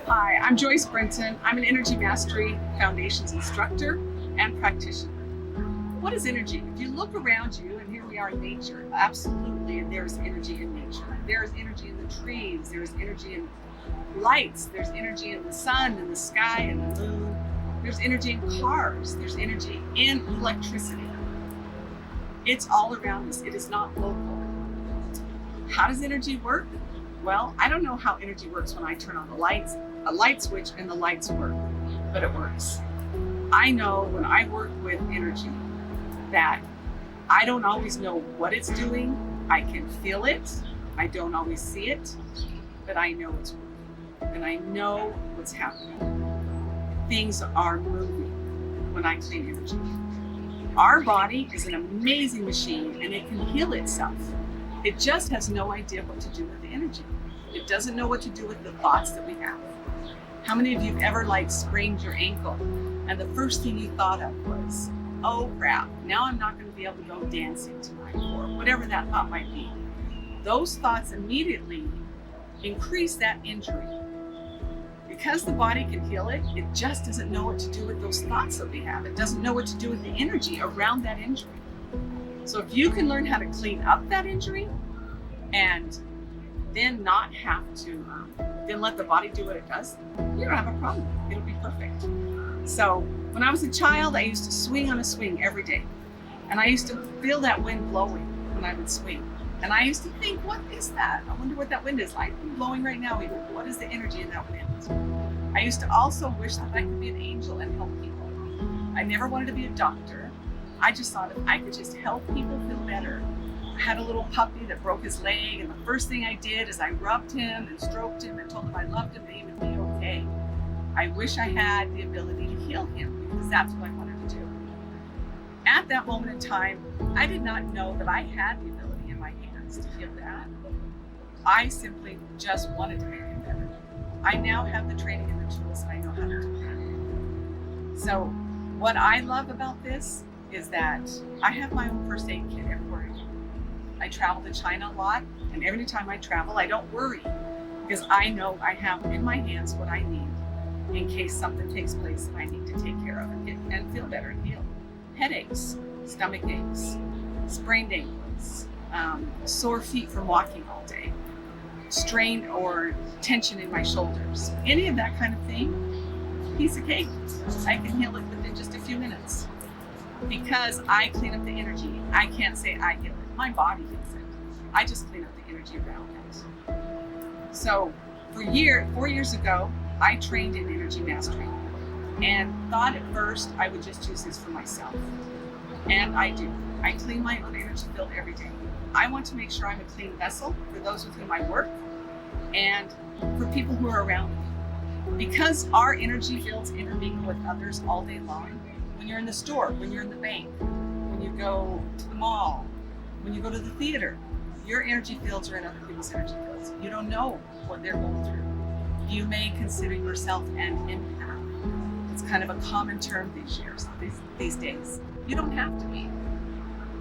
Hi, I'm Joyce Brenton. I'm an Energy Mastery Foundations instructor and practitioner. What is energy? If you look around you, and here we are in nature, absolutely, there's energy in nature. There's energy in the trees, there's energy in lights, there's energy in the sun and the sky and the moon. There's energy in cars, there's energy in electricity. It's all around us, it is not local. How does energy work? Well, I don't know how energy works when I turn on the lights, a light switch, and the lights work, but it works. I know when I work with energy that I don't always know what it's doing. I can feel it. I don't always see it, but I know it's working, and I know what's happening. Things are moving when I clean energy. Our body is an amazing machine, and it can heal itself. It just has no idea what to do with the energy. It doesn't know what to do with the thoughts that we have. How many of you have ever sprained your ankle and the first thing you thought of was, oh crap, now I'm not going to be able to go dancing tonight, or whatever that thought might be. Those thoughts immediately increase that injury. Because the body can heal it, it just doesn't know what to do with those thoughts that we have. It doesn't know what to do with the energy around that injury. So if you can learn how to clean up that injury and then not have to, then let the body do what it does, you don't have a problem. It'll be perfect. So when I was a child, I used to swing on a swing every day. And I used to feel that wind blowing when I would swing. And I used to think, what is that? I wonder what that wind is like. It's blowing right now. What is the energy in that wind? I used to also wish that I could be an angel and help people. I never wanted to be a doctor. I just thought if I could just help people feel better. I had a little puppy that broke his leg, and the first thing I did is I rubbed him and stroked him and told him I loved him and he would be okay. I wish I had the ability to heal him, because that's what I wanted to do. At that moment in time, I did not know that I had the ability in my hands to heal that. I simply just wanted to make him better. I now have the training and the tools, and I know how to do that. So what I love about this is that I have my own first aid kit everywhere I go. I travel to China a lot, and every time I travel, I don't worry, because I know I have in my hands what I need in case something takes place that I need to take care of and feel better and heal. Headaches, stomach aches, sprained ankles, sore feet from walking all day, strain or tension in my shoulders, any of that kind of thing, piece of cake. I can heal it within just a few minutes. Because I clean up the energy, I can't say I heal it. My body heals it. I just clean up the energy around it. So for 4 years ago, I trained in energy mastery and thought at first I would just use this for myself. And I do. I clean my own energy field every day. I want to make sure I'm a clean vessel for those with whom I work and for people who are around me. Because our energy fields intermingle with others all day long, when you're in the store, when you're in the bank, when you go to the mall, when you go to the theater, your energy fields are in other people's energy fields. You don't know what they're going through. You may consider yourself an empath. It's kind of a common term these days. You don't have to be.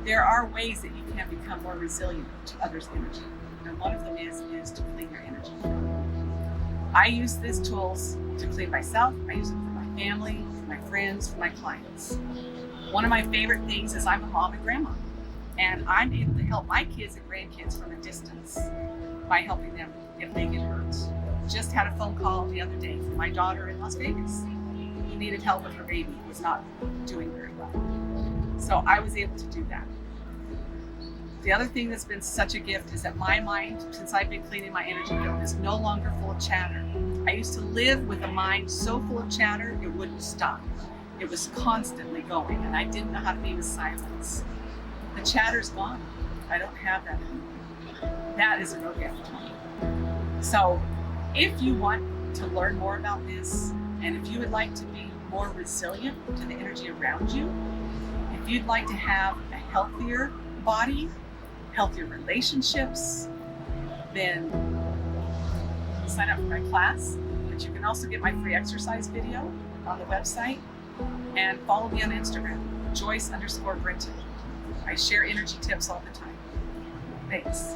There are ways that you can become more resilient to others' energy. And one of them is to clean your energy field. I use these tools to clean myself. I use them for my family, for my friends, for my clients. One of my favorite things is I'm a mom and grandma, and I'm able to help my kids and grandkids from a distance by helping them if they get hurt. Just had a phone call the other day from my daughter in Las Vegas who needed help with her baby who was not doing very well. So I was able to do that. The other thing that's been such a gift is that my mind, since I've been cleaning my energy field, is no longer full of chatter. I used to live with a mind so full of chatter, it wouldn't stop. It was constantly going, and I didn't know how to be with silence. The chatter's gone. I don't have that anymore. That is a real gift to me. So if you want to learn more about this, and if you would like to be more resilient to the energy around you, if you'd like to have a healthier body, healthier relationships, then sign up for my class. But you can also get my free exercise video on the website, and follow me on Instagram, Joyce_Brenton. I share energy tips all the time. Thanks.